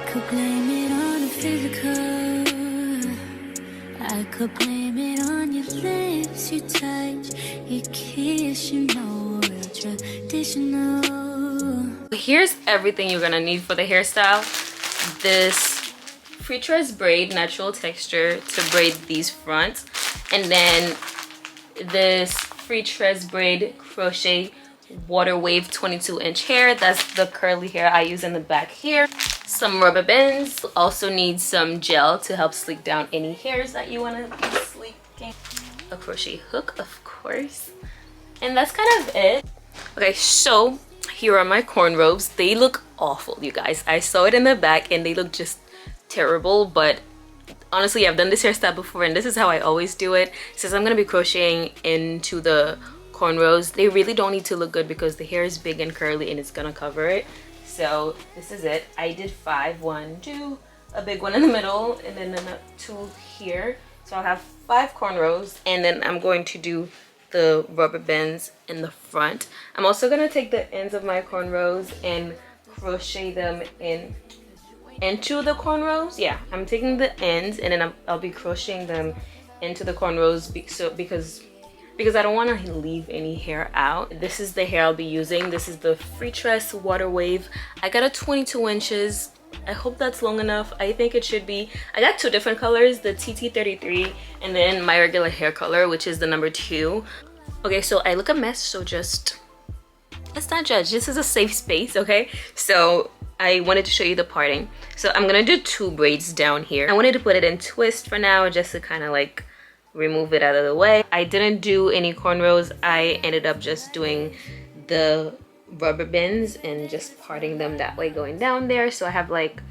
could blame it on the physical. I could blame it on your lips, your touch, your kiss, you know, real traditional. Here's everything you're gonna need for the hairstyle. This free tress braid, natural texture to braid these fronts, and then this free tress braid crochet water wave 22-inch hair. That's the curly hair I use in the back here. Some rubber bands. Also need some gel to help sleek down any hairs that you want to be sleeking. A crochet hook, of course, and that's kind of it. Okay, so here are my cornrows. They look awful, you guys. I saw it in the back and they look just terrible, but honestly, I've done this hairstyle before and this is how I always do it. Since I'm gonna be crocheting into the cornrows, they really don't need to look good because the hair is big and curly and it's gonna cover it. So this is it. I did 5, 1, 2, a big one in the middle, and then 2 here. So I'll have 5 cornrows, and then I'm going to do the rubber bands in the front. I'm also gonna take the ends of my cornrows and crochet them into the cornrows. Yeah, I'm taking the ends and then I'll be crocheting them into the cornrows because I don't want to leave any hair out. This is the hair I'll be using. This is the free tress water wave. I got a 22 inches. I hope that's long enough. I think it should be. I got 2 different colors, the TT33 and then my regular hair color, which is the number 2. Okay, so I look a mess, so just let's not judge. This is a safe space, okay? So I wanted to show you the parting. So I'm gonna do 2 braids down here. I wanted to put it in twist for now just to kind of like remove it out of the way. I didn't do any cornrows. I ended up just doing the rubber bands and just parting them that way going down there. So I have like,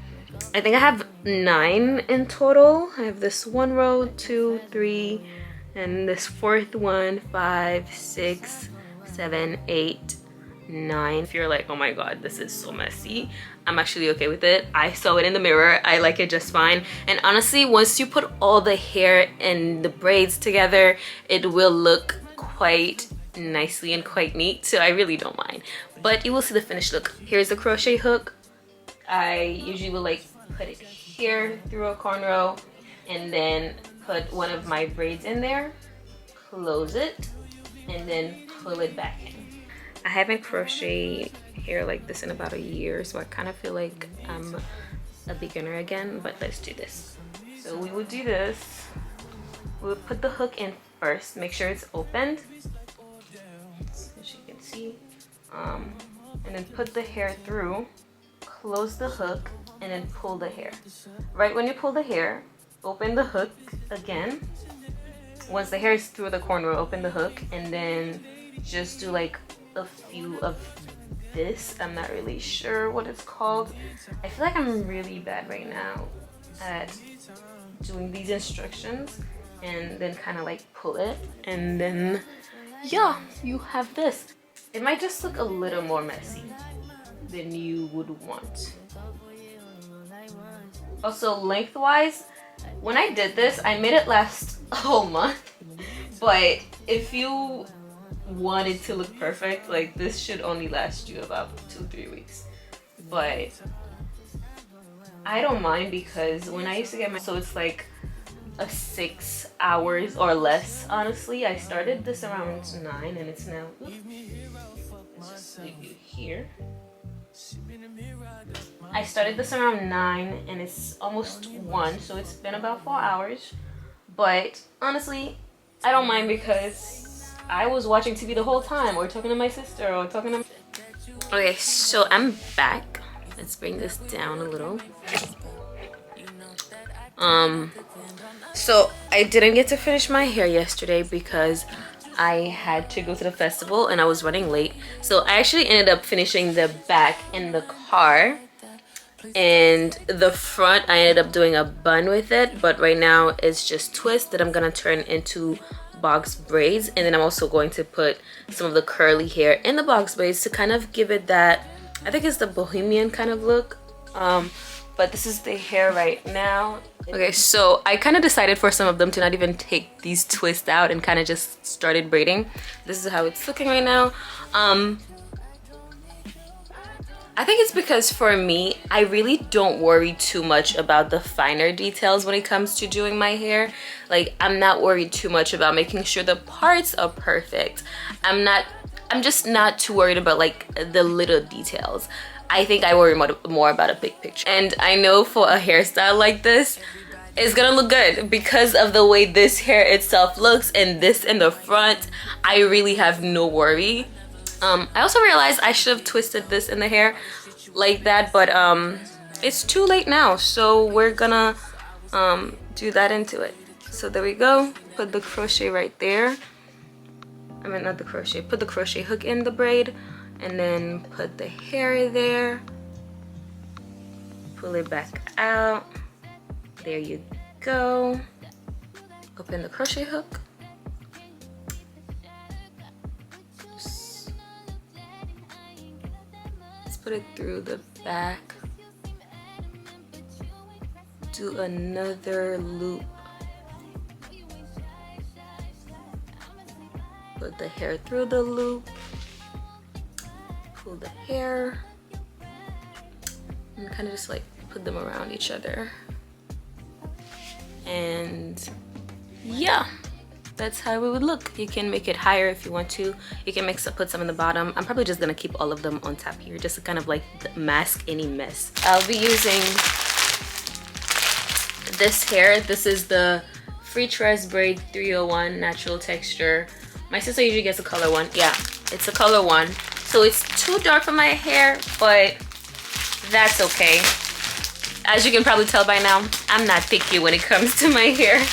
I think I have 9 in total. I have this 1 row, 2, 3, and this 4th one, 5, 6, 7, 8, 9. If you're like, oh my god, this is so messy, I'm actually okay with it. I saw it in the mirror. I like it just fine. And honestly, once you put all the hair and the braids together, it will look quite nicely and quite neat. So I really don't mind. But you will see the finished look. Here's the crochet hook. I usually will like put it here through a cornrow and then put one of my braids in there, close it, and then pull it back in. I haven't crocheted hair like this in about a year, so I kind of feel like I'm a beginner again, but let's do this. So we would do this. We would put the hook in first, make sure it's opened, as you can see, and then put the hair through, close the hook, and then pull the hair. Right when you pull the hair, open the hook again. Once the hair is through the cornrow, open the hook, and then just do like a few of this. I'm not really sure what it's called. I feel like I'm really bad right now at doing these instructions, and then kind of like pull it, and then yeah, you have this. It might just look a little more messy than you would want. Also, lengthwise, when I did this, I made it last a whole month, but if you want it to look perfect, like this should only last you about 2-3 weeks. But I don't mind because when I used to get my, so it's like a 6 hours or less. Honestly, I started this around 9 and it's now, let's just leave you here. I started this around 9 and it's almost 1, so it's been about 4 hours. But honestly, I don't mind because I was watching TV the whole time, or talking to my sister, or talking to... Okay, so I'm back. Let's bring this down a little. So I didn't get to finish my hair yesterday because I had to go to the festival and I was running late. So I actually ended up finishing the back in the car, and the front I ended up doing a bun with it, but right now it's just twist that I'm gonna turn into box braids. And then I'm also going to put some of the curly hair in the box braids to kind of give it that, I think it's the bohemian kind of look. But this is the hair right now. Okay, so I kind of decided for some of them to not even take these twists out and kind of just started braiding. This is how it's looking right now. I think it's because for me, I really don't worry too much about the finer details when it comes to doing my hair. Like, I'm not worried too much about making sure the parts are perfect. I'm just not too worried about like the little details. I think I worry more about a big picture. And I know for a hairstyle like this, it's gonna look good because of the way this hair itself looks and this in the front. I really have no worry. I also realized I should have twisted this in the hair like that, but it's too late now, so we're gonna do that into it. So there we go. Put the crochet right there. I mean, not the crochet. Put the crochet hook in the braid, and then put the hair there. Pull it back out. There you go. Open the crochet hook. Put it through the back. Do another loop. Put the hair through the loop. Pull the hair. And kind of just like put them around each other. And yeah. That's how it would look. You can make it higher if you want to. You can put some in the bottom. I'm probably just gonna keep all of them on top here just to kind of like mask any mess. I'll be using this hair. This is the Free Tress Braid 301 natural texture. My sister usually gets a color one. Yeah, it's a color one. So it's too dark for my hair, but that's okay. As you can probably tell by now, I'm not picky when it comes to my hair.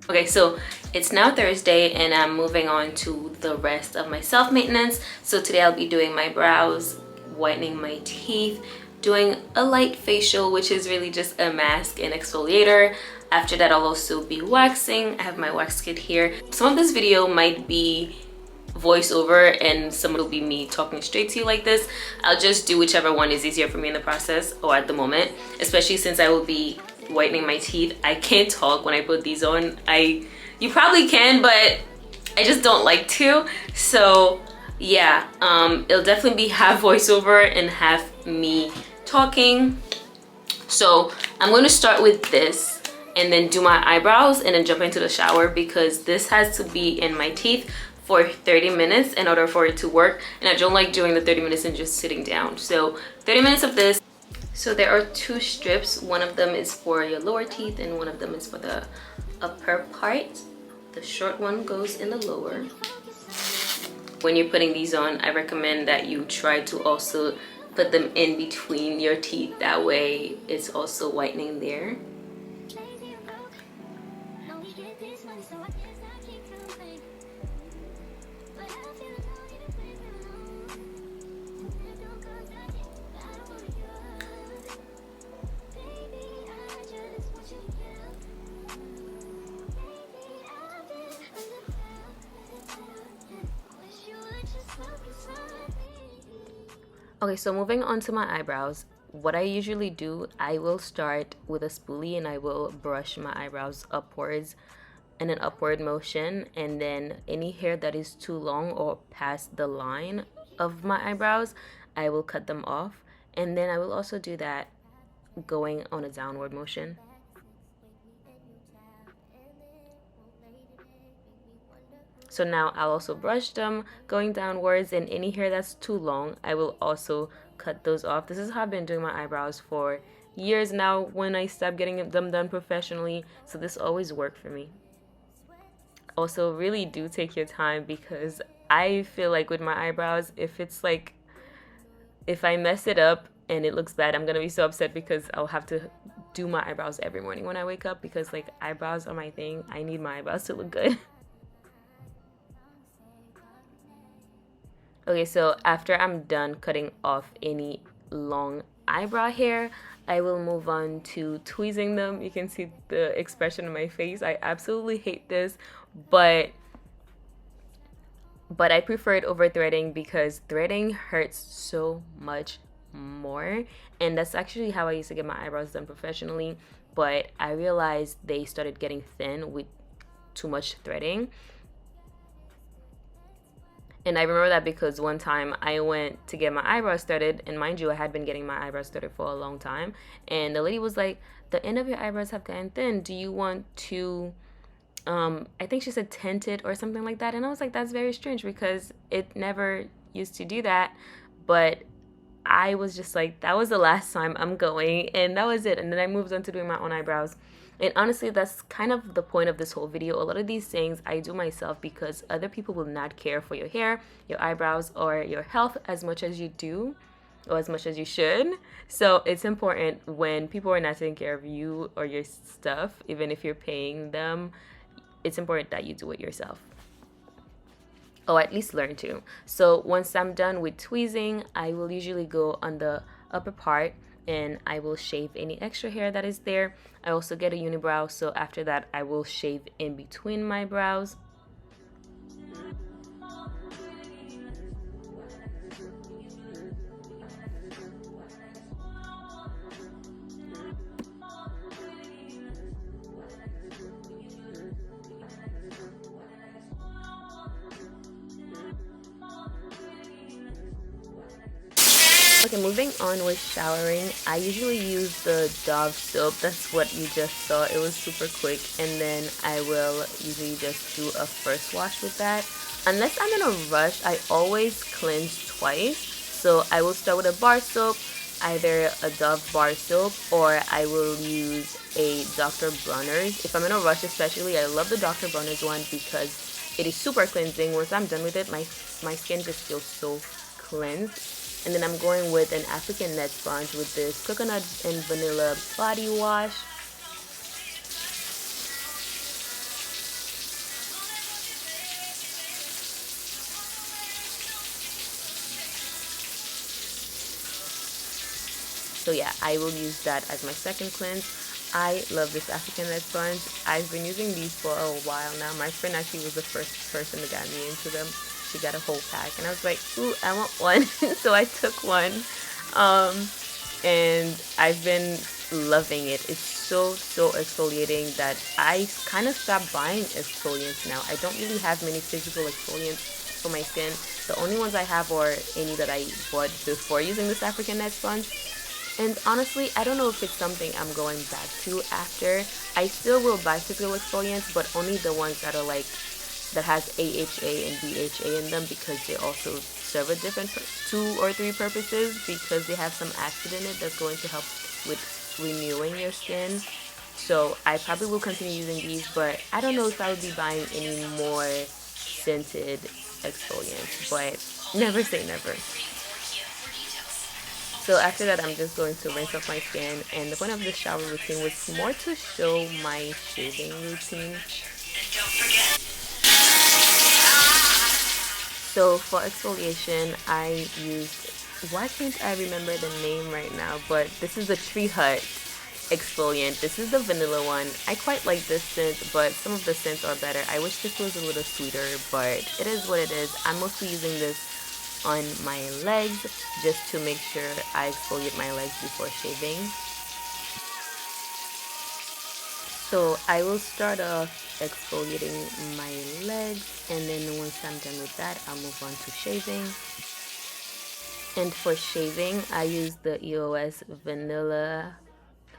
Okay, so it's now Thursday and I'm moving on to the rest of my self-maintenance. So today I'll be doing my brows, whitening my teeth, doing a light facial, which is really just a mask and exfoliator. After that, I'll also be waxing. I have my wax kit here. Some of this video might be voiceover and some will be me talking straight to you like this. I'll just do whichever one is easier for me in the process or at the moment, especially since I will be whitening my teeth. I can't talk when I put these on. You probably can, but I just don't like to. So yeah, it'll definitely be half voiceover and half me talking. So I'm going to start with this and then do my eyebrows and then jump into the shower because this has to be in my teeth for 30 minutes in order for it to work, and I don't like doing the 30 minutes and just sitting down. So 30 minutes of this. So there are two strips. One of them is for your lower teeth and one of them is for the upper part. The short one goes in the lower. When you're putting these on, I recommend that you try to also put them in between your teeth. That way it's also whitening there. Okay, so moving on to my eyebrows. what I usually do, I will start with a spoolie and I will brush my eyebrows upwards in an upward motion, and then any hair that is too long or past the line of my eyebrows, I will cut them off, and then I will also do that going on a downward motion. So now I'll also brush them going downwards, and any hair that's too long, I will also cut those off. This is how I've been doing my eyebrows for years now when I stopped getting them done professionally, so this always worked for me. Also, really do take your time, because I feel like with my eyebrows, if I mess it up and it looks bad, I'm gonna be so upset, because I'll have to do my eyebrows every morning when I wake up, because like eyebrows are my thing. I need my eyebrows to look good. Okay, so after I'm done cutting off any long eyebrow hair, I will move on to tweezing them. You can see the expression on my face. I absolutely hate this, but I prefer it over threading, because threading hurts so much more. And that's actually how I used to get my eyebrows done professionally, but I realized they started getting thin with too much threading. And I remember that because one time I went to get my eyebrows threaded, and mind you, I had been getting my eyebrows threaded for a long time, and the lady was like, the end of your eyebrows have gotten thin, do you want to I think she said tint it or something like that? And I was like, that's very strange, because it never used to do that. But I was just like, that was the last time I'm going, and that was it. And then I moved on to doing my own eyebrows. And honestly, that's kind of the point of this whole video. A lot of these things I do myself, because other people will not care for your hair, your eyebrows, or your health as much as you do, or as much as you should. So it's important when people are not taking care of you or your stuff, even if you're paying them, it's important that you do it yourself, or at least learn to. So once I'm done with tweezing, I will usually go on the upper part and I will shave any extra hair that is there. I also get a unibrow, so after that I will shave in between my brows. Okay, moving on with showering, I usually use the Dove soap. That's what you just saw. It was super quick, and then I will usually just do a first wash with that. Unless I'm in a rush, I always cleanse twice. So I will start with a bar soap, either a Dove bar soap, or I will use a Dr. Bronner's. If I'm in a rush especially, I love the Dr. Bronner's one because it is super cleansing. Once I'm done with it, my skin just feels so cleansed. And then I'm going with an African net sponge with this coconut and vanilla body wash. So yeah, I will use that as my second cleanse. I love this African net sponge. I've been using these for a while now. My friend actually was the first person that got me into them. She got a whole pack, and I was like, ooh, I want one. So I took one, and I've been loving it. It's so exfoliating that I kind of stopped buying exfoliants now. I don't really have many physical exfoliants for my skin. The only ones I have are any that I bought before using this African net sponge. And honestly, I don't know if it's something I'm going back to after. I still will buy physical exfoliants, but only the ones that are like, that has AHA and BHA in them, because they also serve a different 2 or 3 purposes, because they have some acid in it that's going to help with renewing your skin. So I probably will continue using these, but I don't know if I would be buying any more scented exfoliants, but never say never. So after that, I'm just going to rinse off my skin, and the point of this shower routine was more to show my shaving routine. So for exfoliation, I used, why can't I remember the name right now, but this is the Tree Hut exfoliant. This is the vanilla one. I quite like this scent, but some of the scents are better. I wish this was a little sweeter, but it is what it is. I'm mostly using this on my legs just to make sure I exfoliate my legs before shaving. So I will start off exfoliating my legs, and then once I'm done with that, I'll move on to shaving. And for shaving, I use the EOS Vanilla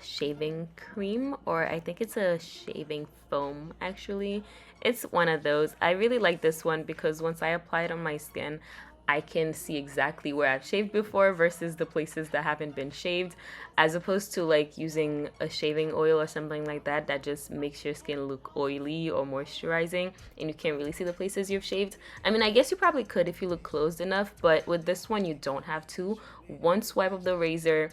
shaving cream, or I think it's a shaving foam actually. It's one of those. I really like this one because once I apply it on my skin, I can see exactly where I've shaved before versus the places that haven't been shaved, as opposed to like using a shaving oil or something like that that just makes your skin look oily or moisturizing and you can't really see the places you've shaved. I mean, I guess you probably could if you look closed enough, but with this one you don't have to. One swipe of the razor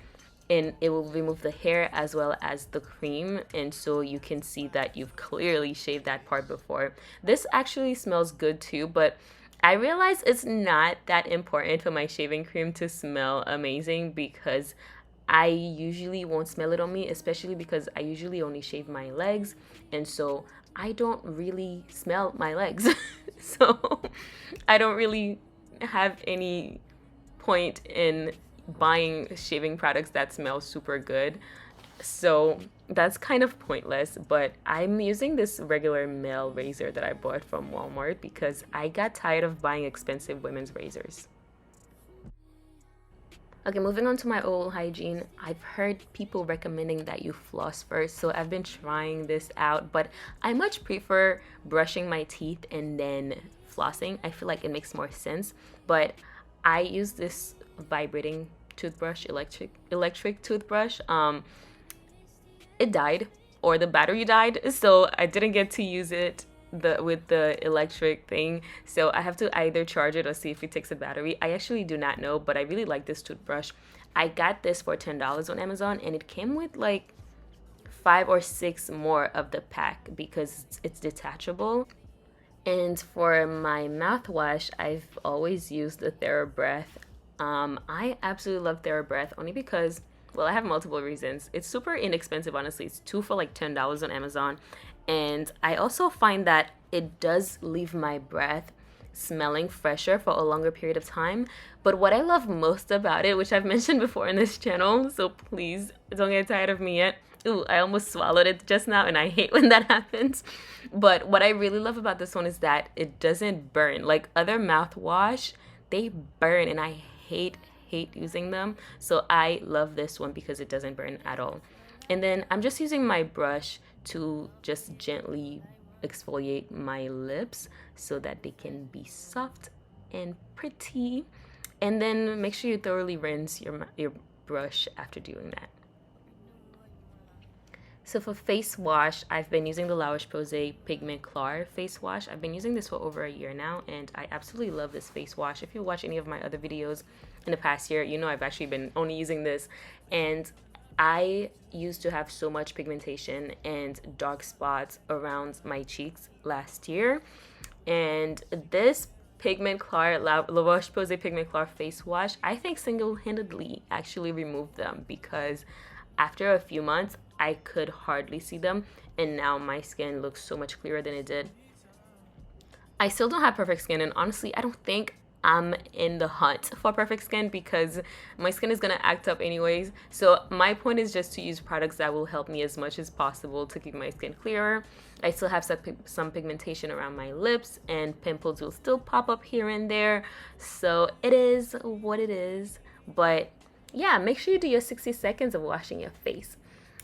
and it will remove the hair as well as the cream, and so you can see that you've clearly shaved that part before. This actually smells good too, but I realize it's not that important for my shaving cream to smell amazing because I usually won't smell it on me, especially because I usually only shave my legs, and so I don't really smell my legs. So I don't really have any point in buying shaving products that smell super good. So that's kind of pointless, but I'm using this regular male razor that I bought from Walmart because I got tired of buying expensive women's razors. Okay, moving on to my oral hygiene. I've heard people recommending that you floss first, so I've been trying this out, but I much prefer brushing my teeth and then flossing. I feel like it makes more sense, but I use this vibrating toothbrush, electric toothbrush. It died, or the battery died, so I didn't get to use it with the electric thing, so I have to either charge it or see if it takes a battery. I actually do not know, but I really like this toothbrush. I got this for $10 on Amazon, and it came with like 5 or 6 more of the pack because it's detachable. And for my mouthwash, I've always used the TheraBreath. I absolutely love TheraBreath only because, well, I have multiple reasons. It's super inexpensive, honestly. It's 2 for like $10 on Amazon. And I also find that it does leave my breath smelling fresher for a longer period of time. But what I love most about it, which I've mentioned before in this channel, so please don't get tired of me yet. Ooh, I almost swallowed it just now and I hate when that happens. But what I really love about this one is that it doesn't burn. Like other mouthwash, they burn and I hate using them. So I love this one because it doesn't burn at all. And then I'm just using my brush to just gently exfoliate my lips so that they can be soft and pretty. And then make sure you thoroughly rinse your brush after doing that. So for face wash, I've been using the La Roche-Posay Pigment Clar face wash. I've been using this for over a year now, and I absolutely love this face wash. If you watch any of my other videos in the past year, you know I've actually been only using this. And I used to have so much pigmentation and dark spots around my cheeks last year. And this Pigment Clar, La Roche-Posay Pigment Clar face wash, I think single-handedly actually removed them because after a few months, I could hardly see them, and now my skin looks so much clearer than it did. I still don't have perfect skin, and honestly, I don't think I'm in the hunt for perfect skin because my skin is gonna act up anyways. So my point is just to use products that will help me as much as possible to keep my skin clearer. I still have some pigmentation around my lips, and pimples will still pop up here and there. So it is what it is. But yeah, make sure you do your 60 seconds of washing your face.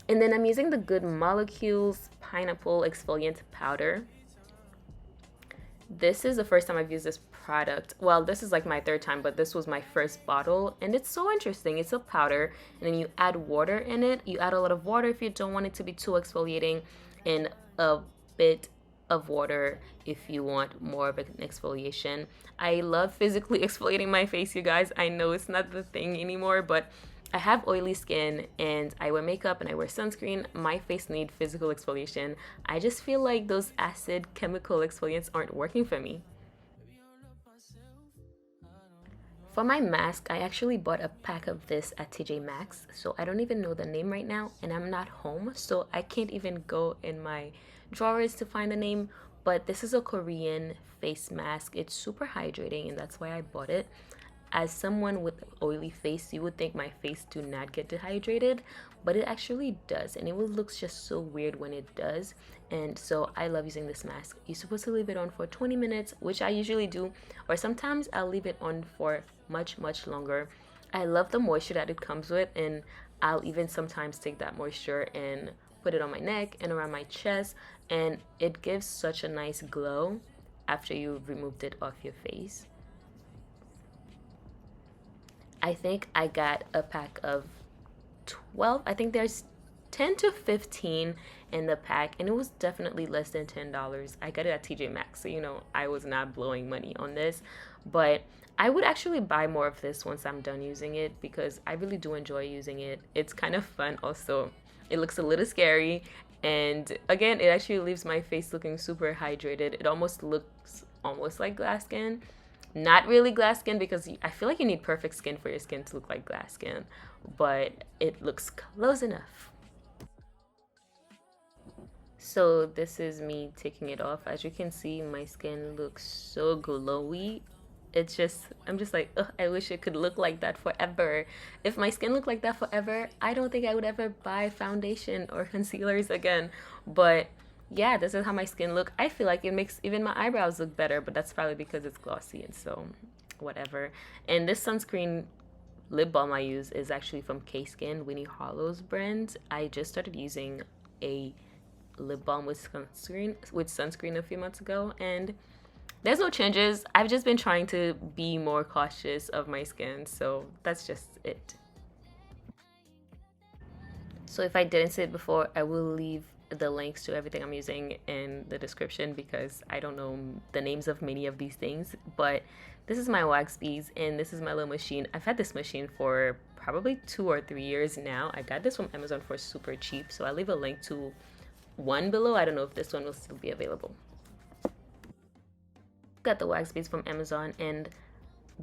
And then I'm using the Good Molecules Pineapple Exfoliant Powder. This is the first time I've used this product. Well, this is like my 3rd time, but this was my first bottle. And it's so interesting. It's a powder, and then you add water in it. You add a lot of water if you don't want it to be too exfoliating, and a bit of water if you want more of an exfoliation. I love physically exfoliating my face, you guys. I know it's not the thing anymore, but I have oily skin and I wear makeup and I wear sunscreen. My face needs physical exfoliation. I just feel like those acid chemical exfoliants aren't working for me. For my mask, I actually bought a pack of this at TJ Maxx, so I don't even know the name right now, and I'm not home, so I can't even go in my drawers to find the name, but this is a Korean face mask. It's super hydrating, and that's why I bought it. as someone with oily face, you would think my face do not get dehydrated, but it actually does, and it will look just so weird when it does. And so I love using this mask. You're supposed to leave it on for 20 minutes, which I usually do, or sometimes I'll leave it on for much longer. I love the moisture that it comes with, and I'll even sometimes take that moisture and put it on my neck and around my chest, and it gives such a nice glow after you've removed it off your face. I think I got a pack of 12. I think there's 10 to 15 in the pack, and it was definitely less than $10. I got it at TJ Maxx, so you know I was not blowing money on this, but I would actually buy more of this once I'm done using it because I really do enjoy using it. It's kind of fun also. It looks a little scary, and again, it actually leaves my face looking super hydrated. It almost looks like glass skin. Not really glass skin, because I feel like you need perfect skin for your skin to look like glass skin, but it looks close enough. So this is me taking it off. As you can see, my skin looks so glowy. I'm just like, ugh, I wish it could look like that forever. If my skin looked like that forever, I don't think I would ever buy foundation or concealers again. But yeah, this is how my skin look. I feel like it makes even my eyebrows look better, but that's probably because it's glossy, and so whatever. And this sunscreen lip balm I use is actually from K-Skin, Winnie Hollow's brand. I just started using a lip balm with sunscreen a few months ago, and there's no changes. I've just been trying to be more cautious of my skin, so that's just it. So if I didn't say it before, I will leave the links to everything I'm using in the description because I don't know the names of many of these things. But this is my wax beads, and this is my little machine. I've had this machine for probably 2 or 3 years now. I got this from Amazon for super cheap, so I'll leave a link to one below. I don't know if this one will still be available. Got the wax beads from Amazon, and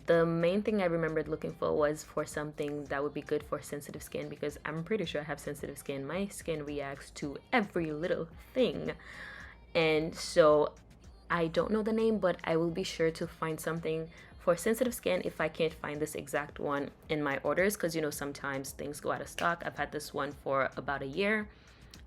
the main thing I remembered looking for was for something that would be good for sensitive skin, because I'm pretty sure I have sensitive skin. My skin reacts to every little thing, and so I don't know the name, but I will be sure to find something for sensitive skin if I can't find this exact one in my orders, because you know sometimes things go out of stock. I've had this one for about a year,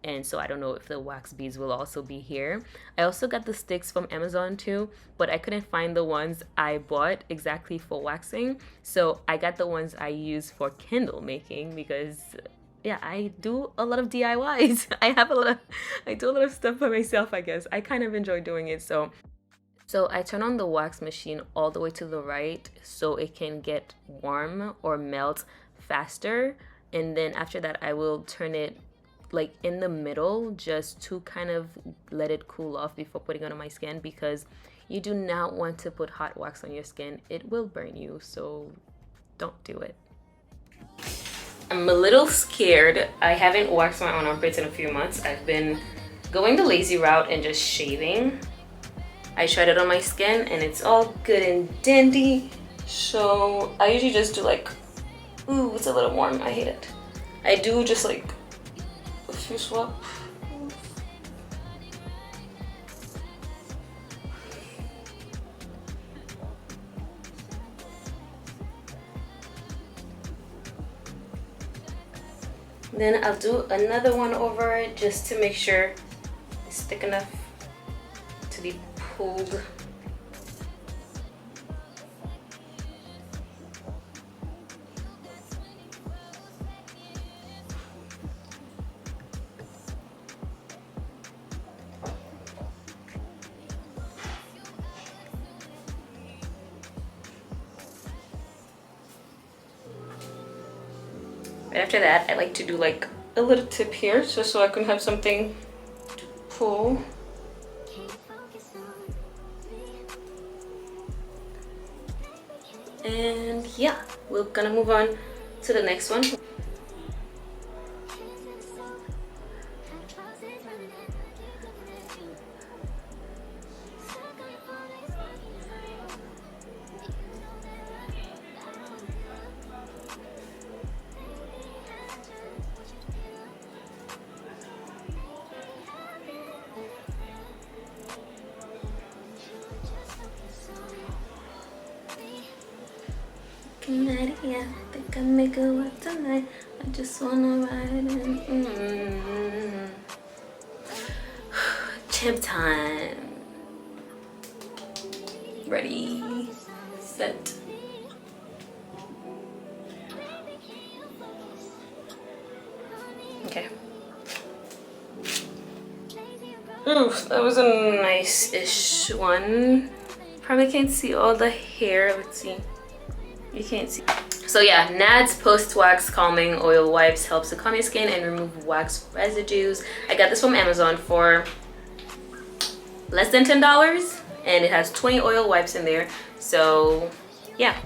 and so I don't know if the wax beads will also be here. I also got the sticks from Amazon too, but I couldn't find the ones I bought exactly for waxing, so I got the ones I use for candle making, because yeah, I do a lot of DIYs. I do a lot of stuff for myself, I guess. I kind of enjoy doing it. So I turn on the wax machine all the way to the right so it can get warm or melt faster, and then after that I will turn it like in the middle just to kind of let it cool off before putting it on my skin, because you do not want to put hot wax on your skin. It will burn you, so don't do it. I'm a little scared. I haven't waxed my own armpits in a few months. I've been going the lazy route and just shaving. I tried it on my skin and it's all good and dandy. So I usually just do like, ooh, it's a little warm, I hate it. I do just like a few swap. Then I'll do another one over it just to make sure it's thick enough to be pulled. Right after that, I like to do like a little tip here just so I can have something to pull. And yeah, we're gonna move on to the next one. tonight, yeah. Think I make it work tonight. I just wanna ride in. Chip time. Ready, set. Okay. Oof, that was a nice-ish one. Probably can't see all the hair. Let's see. You can't see. So yeah, Nad's post-wax calming oil wipes helps to calm your skin and remove wax residues. I got this from Amazon for less than $10, and it has 20 oil wipes in there. So yeah.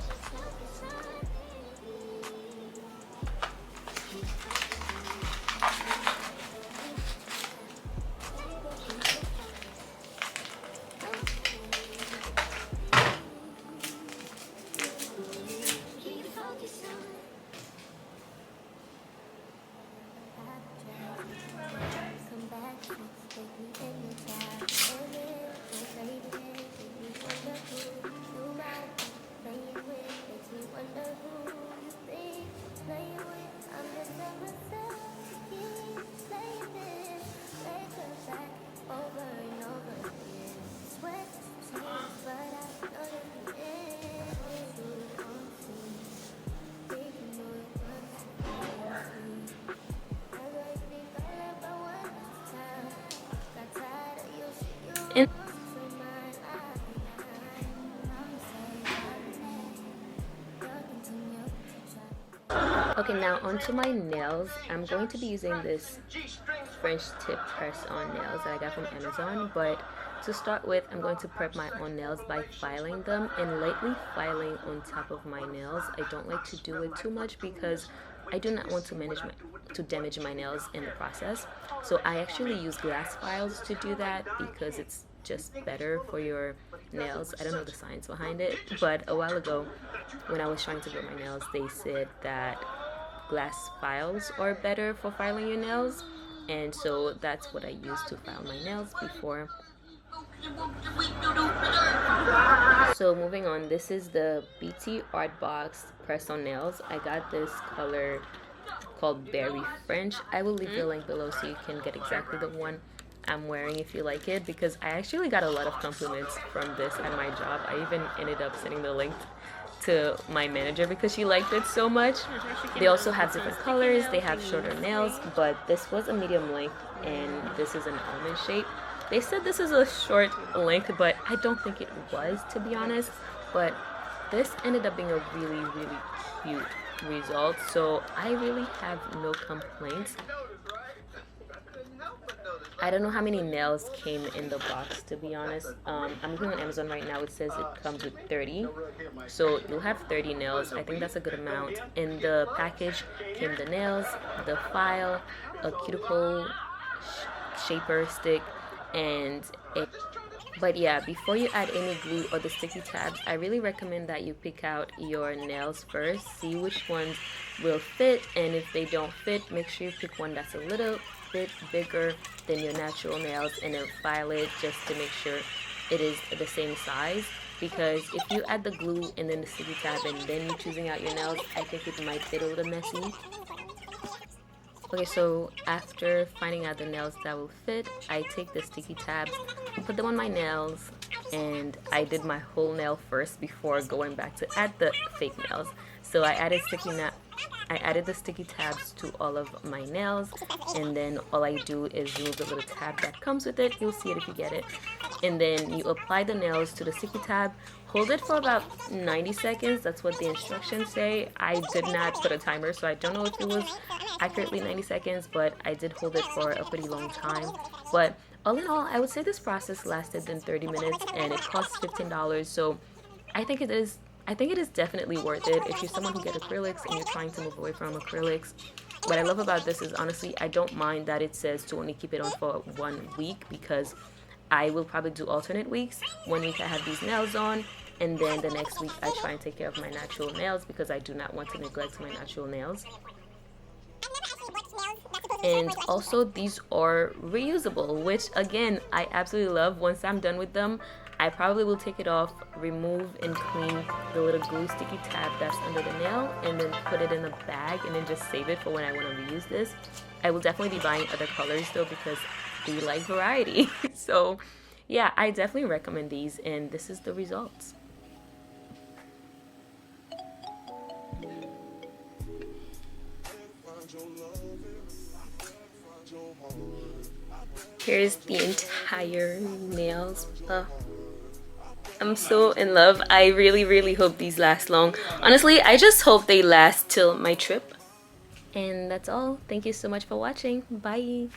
Okay, now onto my nails. I'm going to be using this French tip press on nails that I got from Amazon, but to start with, I'm going to prep my own nails by filing them and lightly filing on top of my nails. I don't like to do it too much because I do not want to damage my nails in the process. So I actually use glass files to do that because it's just better for your nails. I don't know the science behind it, but a while ago when I was trying to get my nails, they said that glass files are better for filing your nails, and so that's what I used to file my nails before. So moving on, this is the BT Art Box press on nails. I got this color called Berry French. I will leave the link below so you can get exactly the one I'm wearing if you like it, because I actually got a lot of compliments from this at my job. I even ended up sending the link to my manager because she liked it so much. They also have different colors. They have shorter nails, but this was a medium length and this is an almond shape. They said this is a short length, but I don't think it was, to be honest. But this ended up being a really, really cute result, so I really have no complaints. I don't know how many nails came in the box, to be honest. I'm looking on Amazon right now. It says it comes with 30, so you'll have 30 nails. I think that's a good amount. In the package came the nails, the file, a cuticle shaper stick, and a... But yeah, before you add any glue or the sticky tabs, I really recommend that you pick out your nails first. See which ones will fit, and if they don't fit, make sure you pick one that's a little bit bigger than your natural nails, and then file it just to make sure it is the same size. Because if you add the glue and then the sticky tab and then you're choosing out your nails, I think it might fit a little messy. Okay, so after finding out the nails that will fit, I take the sticky tabs, put them on my nails, and I did my whole nail first before going back to add the fake nails. So I added the sticky tabs to all of my nails, and then all I do is remove the little tab that comes with it. You'll see it if you get it. And then you apply the nails to the sticky tab. Hold it for about 90 seconds. That's what the instructions say. I did not put a timer, so I don't know if it was accurately 90 seconds, but I did hold it for a pretty long time. But all in all, I would say this process lasted than 30 minutes, and it costs $15. So I think it is definitely worth it if you're someone who gets acrylics and you're trying to move away from acrylics. What I love about this is, honestly, I don't mind that it says to only keep it on for 1 week, because I will probably do alternate weeks. 1 week I have these nails on, and then the next week I try and take care of my natural nails, because I do not want to neglect my natural nails. And also these are reusable, which again I absolutely love. Once I'm done with them, I probably will take it off, remove and clean the little glue sticky tab that's under the nail, and then put it in a bag and then just save it for when I want to reuse this. I will definitely be buying other colors though, because we like variety. So yeah, I definitely recommend these, and this is the results. Here's the entire nails. I'm so in love. I really hope these last long. Honestly, I just hope they last till my trip. And that's all. Thank you so much for watching. Bye.